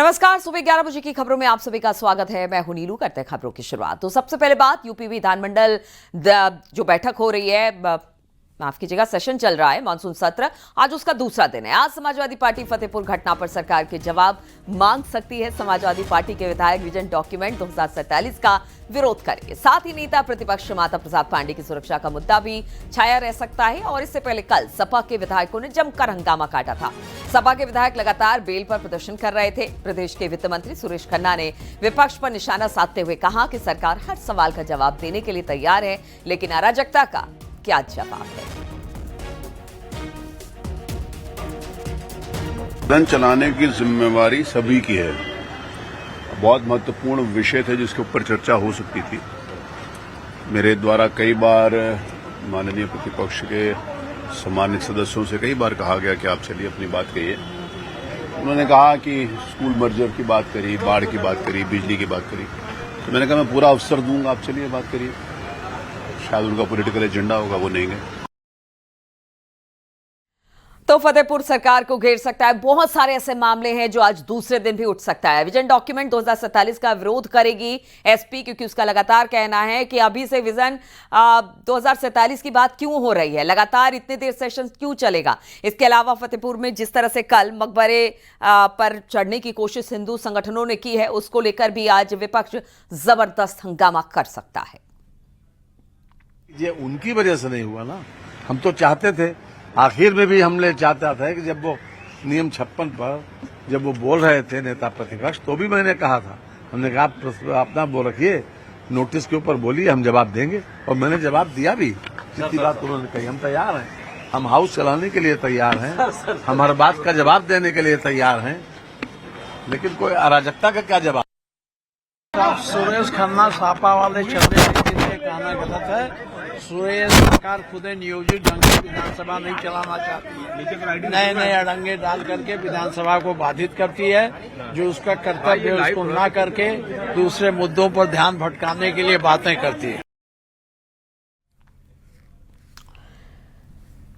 नमस्कार, सुबह 11 बजे की खबरों में आप सभी का स्वागत है। मैं हूं नीलू। करते हैं खबरों की शुरुआत। तो सबसे पहले बात यूपी विधानमंडल जो बैठक हो रही है, माफ कीजिएगा, सेशन चल रहा है, मानसून सत्र आज उसका दूसरा दिन है। आज समाजवादी पार्टी फतेहपुर घटना पर सरकार के जवाब मांग सकती है। समाजवादी पार्टी के विधायक विजन डॉक्यूमेंट 2047 का विरोध करेंगे। साथ ही नेता प्रतिपक्ष माता प्रसाद पांडे की सुरक्षा का मुद्दा भी छाया रह सकता है। और इससे पहले कल सपा के विधायकों ने जमकर हंगामा काटा था। सपा के विधायक लगातार बेल पर प्रदर्शन कर रहे थे। प्रदेश के वित्त मंत्री सुरेश खन्ना ने विपक्ष पर निशाना साधते हुए कहा कि सरकार हर सवाल का जवाब देने के लिए तैयार है, लेकिन अराजकता का क्या जवाब है। सदन चलाने की जिम्मेवारी सभी की है। बहुत महत्वपूर्ण विषय थे जिसके ऊपर चर्चा हो सकती थी। मेरे द्वारा कई बार माननीय प्रतिपक्ष के सम्मानित सदस्यों से कई बार कहा गया कि आप चलिए अपनी बात कहिए। उन्होंने कहा कि स्कूल मर्जर की बात करी, बाढ़ की बात करी, बिजली की बात करी। तो मैंने कहा मैं पूरा अवसर दूंगा, आप चलिए बात करिए। शायद उनका पॉलिटिकल एजेंडा होगा, वो नहीं गए। तो फतेहपुर सरकार को घेर सकता है। बहुत सारे ऐसे मामले हैं जो आज दूसरे दिन भी उठ सकता है। विजन डॉक्यूमेंट 2047 का विरोध करेगी एसपी, क्योंकि उसका लगातार कहना है कि अभी से विजन 2047 की बात क्यों हो रही है, लगातार इतने देर सेशन क्यों चलेगा। इसके अलावा फतेहपुर में जिस तरह से कल मकबरे पर चढ़ने की कोशिश हिंदू संगठनों ने की है, उसको लेकर भी आज विपक्ष जबरदस्त हंगामा कर सकता है। ये उनकी वजह से नहीं हुआ ना, हम तो चाहते थे। आखिर में भी हमने चाहता था कि जब वो नियम 56 पर जब वो बोल रहे थे नेता प्रतिपक्ष, तो भी मैंने कहा था, हमने कहा आप अपना वो रखिए, नोटिस के ऊपर बोलिए, हम जवाब देंगे। और मैंने जवाब दिया भी। जितनी बात उन्होंने कही, हम तैयार हैं, हम हाउस चलाने के लिए तैयार हैं, हम हर बात का जवाब देने के लिए तैयार हैं, लेकिन कोई अराजकता का क्या जवाब। सुरेश खन्ना सापा वाले चलने के कहना गलत है। सुरेश सरकार खुद नियोजित ढंग से विधानसभा नहीं चलाना चाहती है। नए नए अड़ंगे डाल करके विधानसभा को बाधित करती है। जो उसका कर्तव्य है उसको न करके दूसरे मुद्दों पर ध्यान भटकाने के लिए बातें करती है।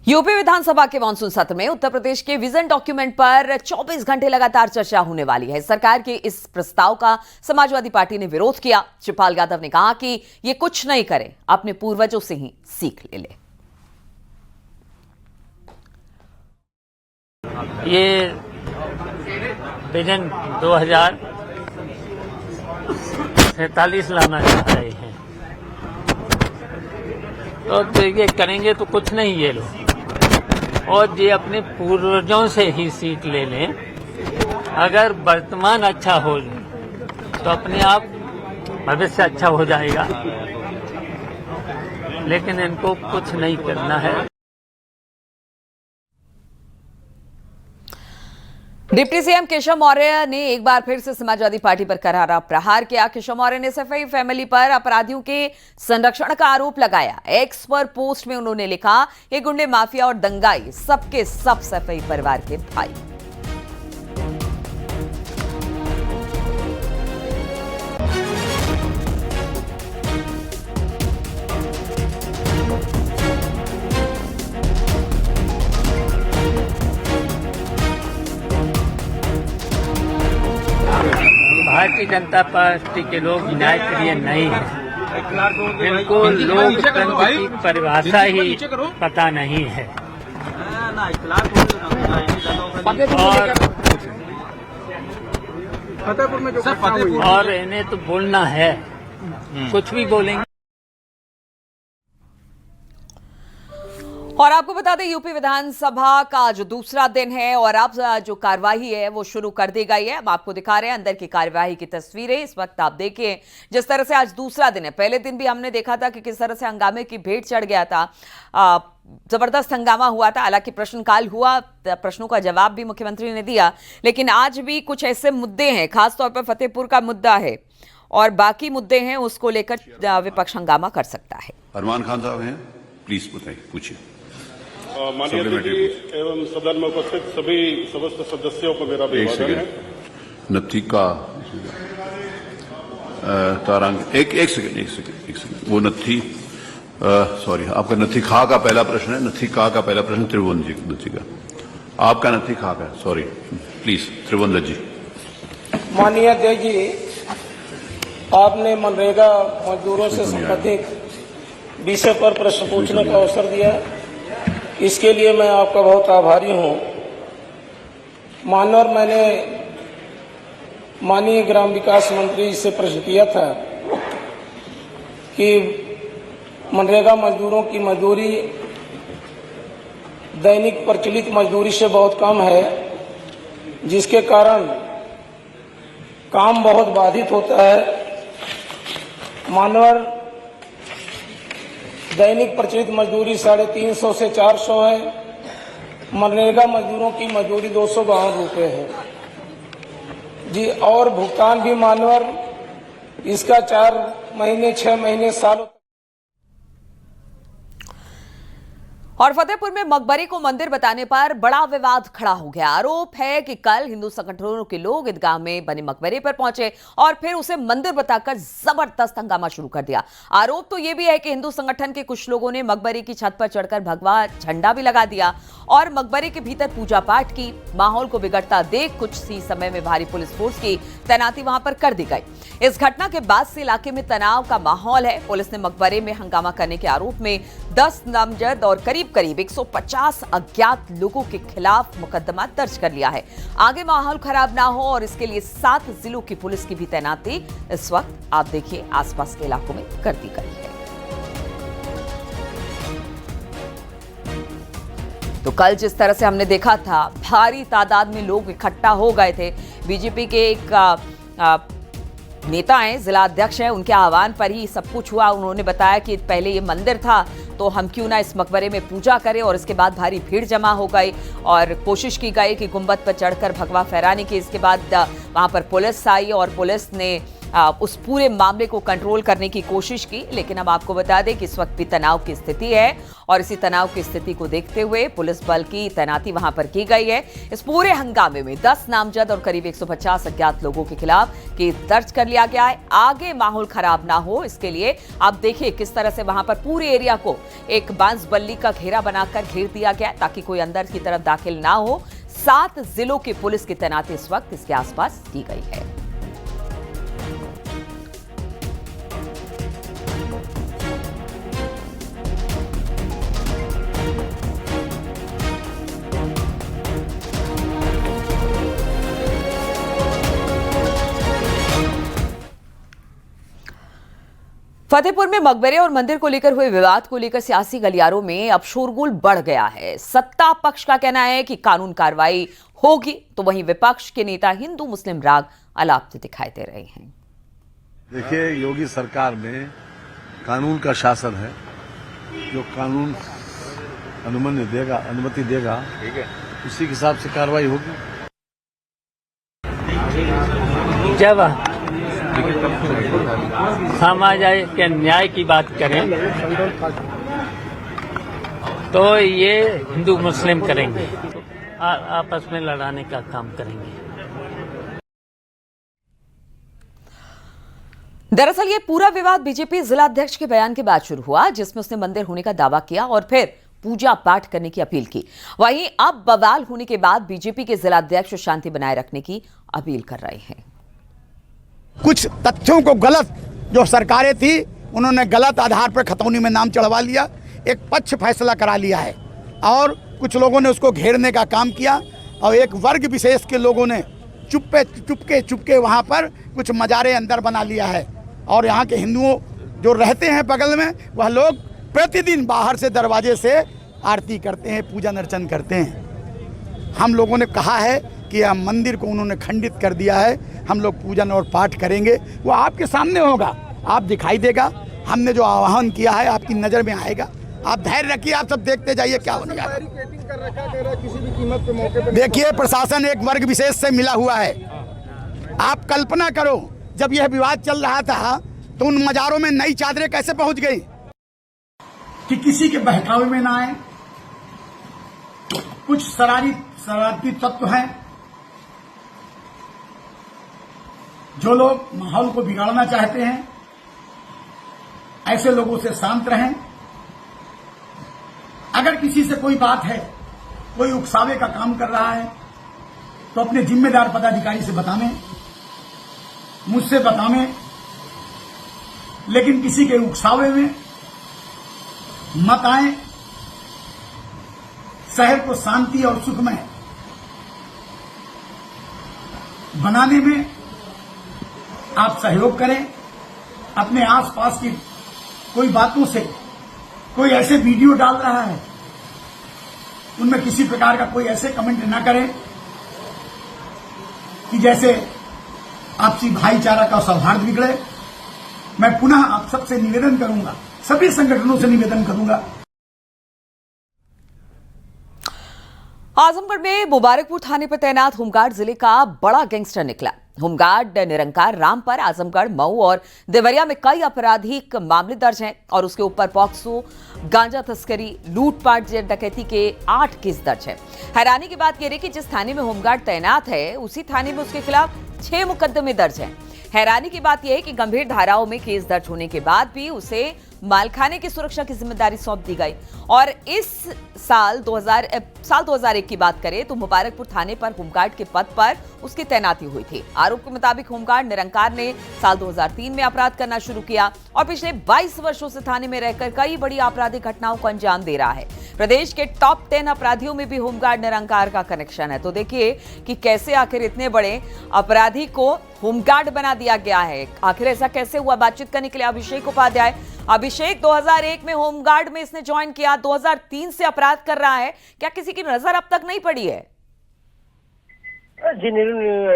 यूपी विधानसभा के मानसून सत्र में उत्तर प्रदेश के विजन डॉक्यूमेंट पर 24 घंटे लगातार चर्चा होने वाली है। सरकार के इस प्रस्ताव का समाजवादी पार्टी ने विरोध किया। शिवपाल यादव ने कहा कि ये कुछ नहीं करे, अपने पूर्वजों से ही सीख ले। ये विजन 2047 लाना चाह रहे हैं, तो ये करेंगे तो कुछ नहीं ये लोग, और ये अपने पूर्वजों से ही सीख ले लें। अगर वर्तमान अच्छा हो तो अपने आप भविष्य अच्छा हो जाएगा, लेकिन इनको कुछ नहीं करना है। डिप्टी सीएम केशव मौर्य ने एक बार फिर से समाजवादी पार्टी पर करारा प्रहार किया। केशव मौर्य ने सफाई फैमिली पर अपराधियों के संरक्षण का आरोप लगाया। एक्स पर पोस्ट में उन्होंने लिखा, ये गुंडे, माफिया और दंगाई सबके सब सफाई परिवार के भाई। भारतीय जनता पार्टी के लोग न्याय प्रिय नहीं है। इनको लोकतंत्र की परिभाषा ही पता नहीं है। और इन्हें तो बोलना है, कुछ भी बोलेंगे। और आपको बता दें, यूपी विधानसभा का जो दूसरा दिन है और अब जो कार्यवाही है वो शुरू कर दी गई है। हम आपको दिखा रहे हैं अंदर की कार्यवाही की तस्वीरें। इस वक्त आप देखिए जिस तरह से आज दूसरा दिन है। पहले दिन भी हमने देखा था कि किस तरह से हंगामे की भेंट चढ़ गया था, जबरदस्त हंगामा हुआ था। हालांकि प्रश्नकाल हुआ, प्रश्नों का जवाब भी मुख्यमंत्री ने दिया, लेकिन आज भी कुछ ऐसे मुद्दे हैं, खासतौर पर फतेहपुर का मुद्दा है और बाकी मुद्दे हैं, उसको लेकर विपक्ष हंगामा कर सकता है। अरमान खान साहब हैं, प्लीज बताइए, पूछिए। माननीय अध्यक्ष एवं सदन में उपस्थित सभी समस्त सदस्यों को मेरा अभिवादन है। नथी का तारांग एक सेकंड वो नथी सॉरी, आपका नथी खा का पहला प्रश्न है। नथी का पहला प्रश्न त्रिभुवन जी नथी का, आपका नथी खा का, सॉरी प्लीज त्रिभुवन जी। माननीय अध्यक्ष जी, आपने मनरेगा मजदूरों से संबंधित विषय पर प्रश्न पूछने का अवसर दिया, इसके लिए मैं आपका बहुत आभारी हूं। मानवर मैंने माननीय ग्राम विकास मंत्री से प्रश्न किया था कि मनरेगा मजदूरों की मजदूरी दैनिक प्रचलित मजदूरी से बहुत कम है, जिसके कारण काम बहुत बाधित होता है। मानवर दैनिक प्रचलित मजदूरी 350 से 400 है। मनरेगा मजदूरों की मजदूरी 252 रुपये है जी, और भुगतान भी मानवर इसका 4 महीने 6 महीने सालों। और फतेहपुर में मकबरे को मंदिर बताने पर बड़ा विवाद खड़ा हो गया। आरोप है कि कल हिंदू संगठनों के लोग ईदगाह में बने मकबरे पर पहुंचे और फिर उसे मंदिर बताकर जबरदस्त हंगामा शुरू कर दिया। आरोप तो यह भी है कि हिंदू संगठन के कुछ लोगों ने मकबरे की छत पर चढ़कर भगवा झंडा भी लगा दिया और मकबरे के भीतर पूजा पाठ की। माहौल को बिगड़ता देख कुछ ही समय में भारी पुलिस फोर्स की तैनाती वहां पर कर दी गई। इस घटना के बाद से इलाके में तनाव का माहौल है। पुलिस ने मकबरे में हंगामा करने के आरोप में 10 नामजद और करीब 150 अज्ञात लोगों के खिलाफ मुकदमा दर्ज कर लिया है। आगे माहौल खराब ना हो और इसके लिए 7 जिलों की पुलिस की भी तैनाती इस वक्त आप देखिए आसपास के इलाकों में कर दी गई है। तो कल जिस तरह से हमने देखा था, भारी तादाद में लोग इकट्ठा हो गए थे। बीजेपी के एक नेता हैं, जिला अध्यक्ष हैं, उनके आह्वान पर ही सब कुछ हुआ। उन्होंने बताया कि पहले ये मंदिर था तो हम क्यों ना इस मकबरे में पूजा करें, और इसके बाद भारी भीड़ जमा हो गई और कोशिश की गई कि गुंबद पर चढ़कर भगवा फहराने की। इसके बाद वहां पर पुलिस आई और पुलिस ने उस पूरे मामले को कंट्रोल करने की कोशिश की। लेकिन अब आपको बता दें कि इस वक्त भी तनाव की स्थिति है और इसी तनाव की स्थिति को देखते हुए पुलिस बल की तैनाती वहां पर की गई है। इस पूरे हंगामे में 10 नामजद और करीब 150 अज्ञात लोगों के खिलाफ केस दर्ज कर लिया गया है। आगे माहौल खराब ना हो इसके लिए आप देखिए किस तरह से वहां पर पूरे एरिया को एक बांस बल्ली का घेरा बनाकर घेर दिया गया ताकि कोई अंदर की तरफ दाखिल ना हो। 7 जिलों की पुलिस की तैनाती इस वक्त इसके आसपास की गई है। फतेहपुर में मकबरे और मंदिर को लेकर हुए विवाद को लेकर सियासी गलियारों में अब शोरगुल बढ़ गया है। सत्ता पक्ष का कहना है कि कानून कार्रवाई होगी, तो वहीं विपक्ष के नेता हिंदू मुस्लिम राग अलापते दिखाई दे रहे हैं। देखिए, योगी सरकार में कानून का शासन है। जो कानून अनुमति देगा ठीक है, उसी के हिसाब से कार्रवाई होगी। जब सामाजिक न्याय की बात करें तो ये हिंदू मुस्लिम करेंगे, आपस में लड़ाने का काम करेंगे। दरअसल ये पूरा विवाद बीजेपी जिला अध्यक्ष के बयान के बाद शुरू हुआ, जिसमें उसने मंदिर होने का दावा किया और फिर पूजा पाठ करने की अपील की। वहीं अब बवाल होने के बाद बीजेपी के जिला अध्यक्ष शांति बनाए रखने की अपील कर रहे हैं। कुछ तथ्यों को गलत जो सरकारें थी उन्होंने गलत आधार पर खतौनी में नाम चढ़वा लिया, एक पक्ष फैसला करा लिया है और कुछ लोगों ने उसको घेरने का काम किया और एक वर्ग विशेष के लोगों ने चुपके वहाँ पर कुछ मजारे अंदर बना लिया है। और यहाँ के हिंदुओं जो रहते हैं बगल में, वह लोग प्रतिदिन बाहर से दरवाजे से आरती करते हैं, पूजन अर्चन करते हैं। हम लोगों ने कहा है कि यह मंदिर को उन्होंने खंडित कर दिया है, हम लोग पूजन और पाठ करेंगे, वो आपके सामने होगा, आप दिखाई देगा। हमने जो आह्वान किया है आपकी नज़र में आएगा, आप धैर्य रखिए, आप सब देखते जाइए क्या होने जा रहा है। देखिए, प्रशासन एक वर्ग विशेष से मिला हुआ है। आप कल्पना करो, जब यह विवाद चल रहा था तो उन मजारों में नई चादरें कैसे पहुंच गई। कि किसी के बहकावे में ना आए। कुछ शरारती तत्व हैं जो लोग माहौल को बिगाड़ना चाहते हैं, ऐसे लोगों से शांत रहें। अगर किसी से कोई बात है, कोई उकसावे का काम कर रहा है, तो अपने जिम्मेदार पदाधिकारी से बतावें। मुझसे बतावें, लेकिन किसी के उकसावे में मत आए। शहर को शांति और सुखमय बनाने में आप सहयोग करें। अपने आसपास की कोई बातों से कोई ऐसे वीडियो डाल रहा है, उनमें किसी प्रकार का कोई ऐसे कमेंट ना करें कि जैसे आपसी भाईचारा का सौहार्द बिगड़े। मैं पुनः आप सबसे निवेदन करूंगा, सभी संगठनों से निवेदन करूंगा। आजमगढ़ में मुबारकपुर थाने पर तैनात होमगार्ड जिले का बड़ा गैंगस्टर निकला। होमगार्ड निरंकार राम पर आजमगढ़, मऊ और देवरिया में कई आपराधिक मामले दर्ज हैं और उसके ऊपर पॉक्सो, गांजा तस्करी, लूटपाट, डकैती के 8 केस दर्ज हैं। हैरानी की बात यह है कि जिस थाने में होमगार्ड तैनात है उसी थाने में उसके खिलाफ 6 मुकदमे दर्ज हैं। हैरानी की बात यह है कि गंभीर धाराओं में केस दर्ज होने के बाद भी उसे मालखाने की सुरक्षा की जिम्मेदारी सौंप दी गई। और इस साल 2001 की बात करें तो मुबारकपुर थाने पर होमगार्ड के पद पर उसकी तैनाती हुई थी। आरोप के मुताबिक होमगार्ड निरंकार ने साल 2003 में अपराध करना शुरू किया और पिछले 22 वर्षों से थाने में रहकर कई बड़ी आपराधिक घटनाओं को अंजाम दे रहा है। प्रदेश के टॉप 10 अपराधियों में भी होमगार्ड निरंकार का कनेक्शन है। तो देखिए कि कैसे आखिर इतने बड़े अपराधी को होमगार्ड बना दिया गया है। आखिर ऐसा कैसे हुआ? बातचीत करने के लिए अभिषेक उपाध्याय। अभिषेक, 2001 में होमगार्ड में इसने ज्वाइन किया, 2003 से अपराध कर रहा है, क्या किसी की नजर अब तक नहीं पड़ी है? जी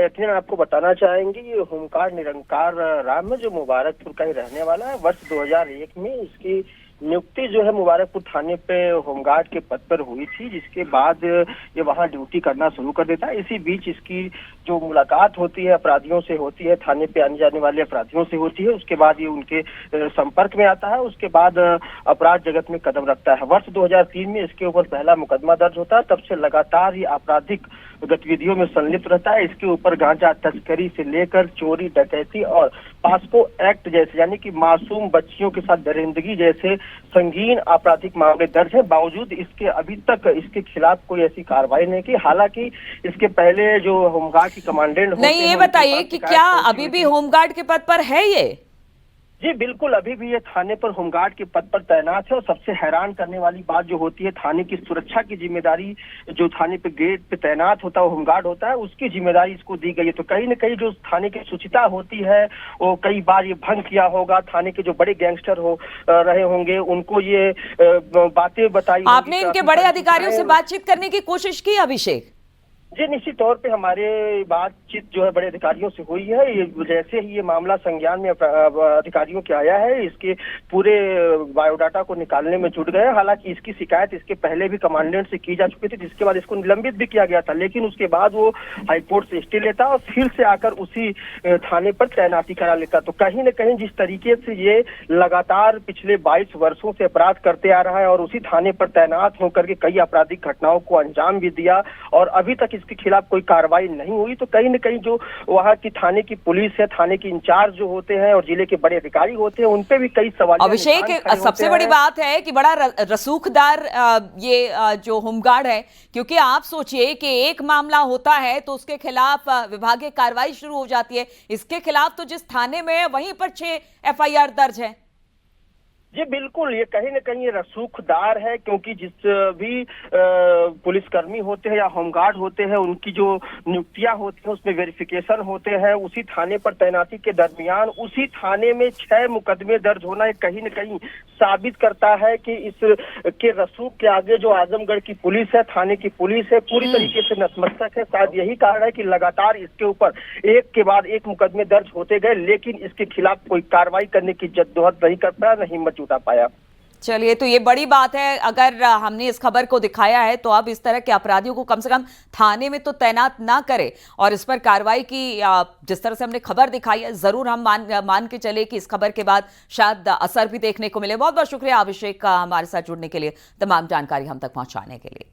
यकीनन आपको बताना चाहेंगे, ये होमगार्ड निरंकार राम है जो मुबारकपुर का ही रहने वाला है। वर्ष 2001 में इसकी नियुक्ति जो है मुबारकपुर थाने पे होमगार्ड के पद पर हुई थी, जिसके बाद ये वहां ड्यूटी करना शुरू कर देता है। इसी बीच इसकी जो मुलाकात होती है अपराधियों से होती है, थाने पे आने जाने वाले अपराधियों से होती है, उसके बाद ये उनके संपर्क में आता है, उसके बाद अपराध जगत में कदम रखता है। वर्ष 2003 में इसके ऊपर पहला मुकदमा दर्ज होता है। तब से लगातार ये आपराधिक गतिविधियों में संलिप्त रहता है। इसके ऊपर गांजा तस्करी से लेकर चोरी, डकैती और पास्को एक्ट जैसे यानी कि मासूम बच्चियों के साथ दरिंदगी जैसे संगीन आपराधिक मामले दर्ज है। बावजूद इसके अभी तक इसके खिलाफ कोई ऐसी कार्रवाई नहीं की। हालांकि इसके पहले जो होमगार्ड की कमांडेंट नहीं, ये बताइए कि क्या अभी भी होमगार्ड के पद पर है ये? जी बिल्कुल, अभी भी ये थाने पर होमगार्ड के पद पर तैनात है। और सबसे हैरान करने वाली बात जो होती है, थाने की सुरक्षा की जिम्मेदारी जो थाने पे गेट पे तैनात होता है होमगार्ड होता है, उसकी जिम्मेदारी इसको दी गई है। तो कहीं न कहीं जो थाने की शुचिता होती है वो कई बार ये भंग किया होगा। थाने के जो बड़े गैंगस्टर रहे होंगे उनको ये बातें बताई। आपने इनके बड़े अधिकारियों से बातचीत करने की कोशिश की अभिषेक? जी निश्चित तौर पे हमारे बातचीत जो है बड़े अधिकारियों से हुई है। ये जैसे ही ये मामला संज्ञान में अधिकारियों के आया है, इसके पूरे बायोडाटा को निकालने में जुट गए। हालांकि इसकी शिकायत इसके पहले भी कमांडेंट से की जा चुकी थी, जिसके बाद इसको निलंबित भी किया गया था। लेकिन उसके बाद वो हाईकोर्ट से स्टे लेता और फिर से आकर उसी थाने पर तैनाती करा लेता। तो कहीं न कहीं जिस तरीके से ये लगातार पिछले 22 वर्षों से अपराध करते आ रहा है और उसी थाने पर तैनात होकर के कई आपराधिक घटनाओं को अंजाम भी दिया और अभी तक इसके खिलाफ कोई कार्रवाई नहीं हुई, तो कहीं न कहीं जो वहां की थाने की पुलिस है, थाने की इंचार्ज जो होते हैं और जिले के बड़े अधिकारी होते हैं, उनपे भी कई सवाल। अभिषेक, सबसे बड़ी बात है कि बड़ा रसूखदार ये जो होमगार्ड है, क्योंकि आप सोचिए कि एक मामला होता है तो उसके खिलाफ विभागीय कार्रवाई शुरू हो जाती है। इसके खिलाफ तो जिस थाने में है वहीं पर 6 FIR दर्ज है। जी बिल्कुल, ये कहीं न कहीं रसूखदार है, क्योंकि जिस भी पुलिसकर्मी होते हैं या होमगार्ड होते हैं उनकी जो नियुक्तियां होती हैं उसमें वेरिफिकेशन होते हैं। उसी थाने पर तैनाती के दरमियान उसी थाने में 6 मुकदमे दर्ज होना ये कहीं न कहीं साबित करता है कि इस के रसूख के आगे जो आजमगढ़ की पुलिस है, थाने की पुलिस है, पूरी तरीके से नतमस्तक है। शायद यही कारण है कि लगातार इसके ऊपर एक के बाद एक मुकदमे दर्ज होते गए, लेकिन इसके खिलाफ कोई कार्रवाई करने की जद्दोजहद नहीं कर पाया, नहीं हिम्मत जुटा पाया। चलिए, तो ये बड़ी बात है। अगर हमने इस खबर को दिखाया है तो अब इस तरह के अपराधियों को कम से कम थाने में तो तैनात ना करे और इस पर कार्रवाई की जिस तरह से हमने खबर दिखाई है, जरूर हम मान के चले कि इस खबर के बाद शायद असर भी देखने को मिले। बहुत बहुत शुक्रिया अभिषेक का हमारे साथ जुड़ने के लिए, तमाम जानकारी हम तक पहुंचाने के लिए।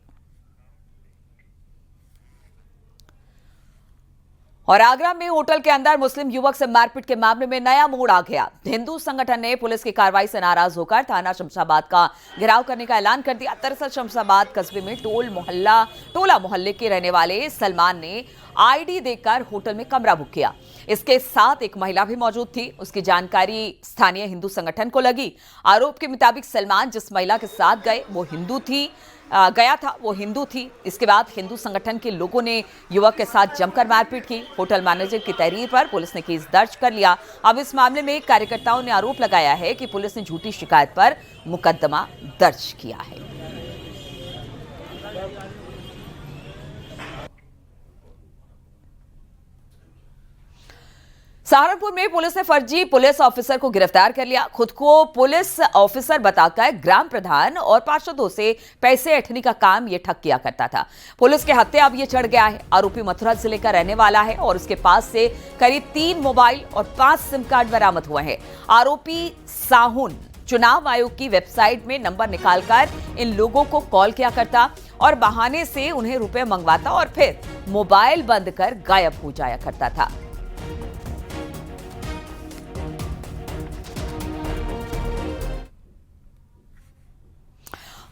और आगरा में होटल के अंदर मुस्लिम युवक से मारपीट के मामले में नया मोड़ आ गया। हिंदू संगठन ने पुलिस की कार्रवाई से नाराज होकर थाना शमशाबाद का घेराव करने का ऐलान कर दिया। दरअसल शमशाबाद कस्बे में टोला मोहल्ले के रहने वाले सलमान ने आईडी देकर होटल में कमरा बुक किया। इसके साथ एक महिला भी मौजूद थी। उसकी जानकारी स्थानीय हिंदू संगठन को लगी। आरोप के मुताबिक सलमान जिस महिला के साथ गया था वो हिंदू थी। इसके बाद हिंदू संगठन के लोगों ने युवक के साथ जमकर मारपीट की। होटल मैनेजर की तहरीर पर पुलिस ने केस दर्ज कर लिया। अब इस मामले में कार्यकर्ताओं ने आरोप लगाया है कि पुलिस ने झूठी शिकायत पर मुकदमा दर्ज किया है। सहारनपुर में पुलिस ने फर्जी पुलिस ऑफिसर को गिरफ्तार कर लिया। खुद को पुलिस ऑफिसर बताकर ग्राम प्रधान और पार्षदों से पैसे ऐंठने का काम ये ठग किया करता था। पुलिस के हत्थे अब ये चढ़ गया है। आरोपी मथुरा जिले का रहने वाला है और उसके पास से करीब 3 मोबाइल और 5 सिम कार्ड बरामद हुए हैं। आरोपी साहुन चुनाव आयोग की वेबसाइट में नंबर निकालकर इन लोगों को कॉल किया करता और बहाने से उन्हें रुपए मंगवाता और फिर मोबाइल बंद कर गायब हो जाया करता था।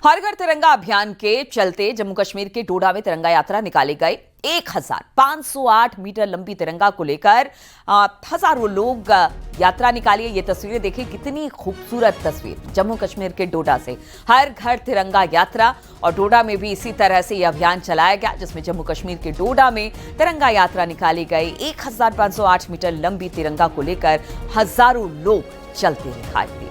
हर घर तिरंगा अभियान के चलते जम्मू कश्मीर के डोडा में तिरंगा यात्रा निकाली गई। 1508 मीटर लंबी तिरंगा को लेकर हजारों लोग यात्रा निकाली। ये तस्वीरें देखिए, कितनी खूबसूरत तस्वीर जम्मू कश्मीर के डोडा से। हर घर तिरंगा यात्रा, और डोडा में भी इसी तरह से यह अभियान चलाया गया जिसमें जम्मू कश्मीर के डोडा में तिरंगा यात्रा निकाली गई। 1508 मीटर लंबी तिरंगा को लेकर हजारों लोग चलते दिखाई दिए।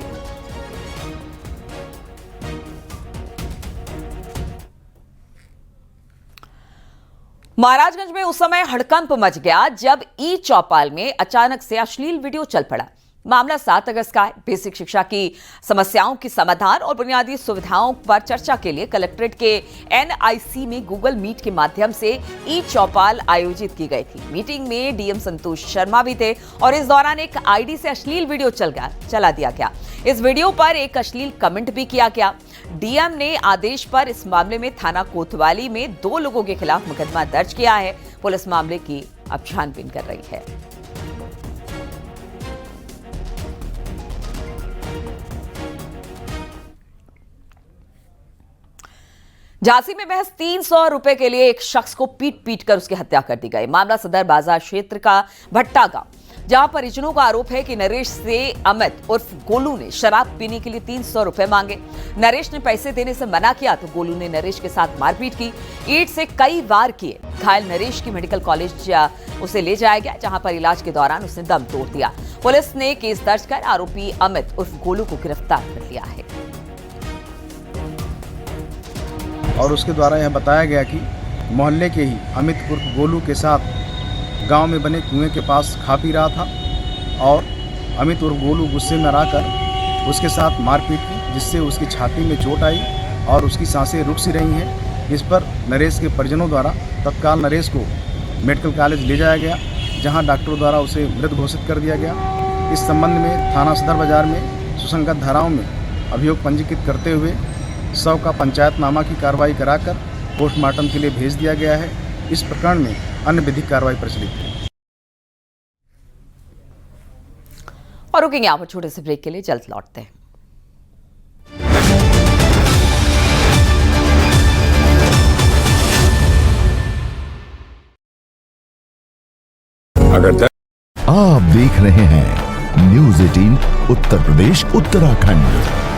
महाराजगंज में उस समय हड़कंप मच गया जब ई चौपाल में अचानक से अश्लील वीडियो चल पड़ा। मामला 7 अगस्त का है। बेसिक शिक्षा की समस्याओं की समाधान और बुनियादी सुविधाओं पर चर्चा के लिए कलेक्ट्रेट के NIC में गूगल मीट के माध्यम से ई चौपाल आयोजित की गई थी। मीटिंग में DM संतोष शर्मा भी थे और इस दौरान एक ID से अश्लील वीडियो चला दिया गया। इस वीडियो पर एक अश्लील कमेंट भी किया गया। DM ने आदेश पर इस मामले में थाना कोतवाली में 2 लोगों के खिलाफ मुकदमा दर्ज किया है। पुलिस मामले की अब छानबीन कर रही है। झांसी में महज 300 रुपए के लिए एक शख्स को पीट कर उसकी हत्या कर दी गई। मामला सदर बाजार क्षेत्र का भट्टा गांव, जहां परिजनों का आरोप है कि नरेश से अमित उर्फ गोलू ने शराब पीने के लिए 300 रुपए मांगे। नरेश ने पैसे देने से मना किया तो गोलू ने नरेश के साथ मारपीट की, ईंट से कई वार किए। घायल नरेश की मेडिकल कॉलेज उसे ले जाया गया, जहां पर इलाज के दौरान उसने दम तोड़ दिया। पुलिस ने केस दर्ज कर आरोपी अमित उर्फ गोलू को गिरफ्तार कर लिया है। और उसके द्वारा यह बताया गया कि मोहल्ले के ही अमित उर्फ गोलू के साथ गांव में बने कुएं के पास खा पी रहा था और अमित उर्फ गोलू गुस्से में आकर उसके साथ मारपीट की, जिससे उसकी छाती में चोट आई और उसकी सांसें रुक सी रही हैं। इस पर नरेश के परिजनों द्वारा तत्काल नरेश को मेडिकल कॉलेज ले जाया गया, जहां डॉक्टरों द्वारा उसे मृत घोषित कर दिया गया। इस संबंध में थाना सदर बाजार में सुसंगत धाराओं में अभियोग पंजीकृत करते हुए 100 का पंचायतनामा की कार्रवाई कराकर पोस्टमार्टम के लिए भेज दिया गया है। इस प्रकरण में अन्य विधिक कार्रवाई प्रचलित है। और रुकेंगे यहाँ पर छोटे से ब्रेक के लिए, जल्द लौटते हैं। अगर आप देख रहे हैं न्यूज़ 18 उत्तर प्रदेश उत्तराखंड।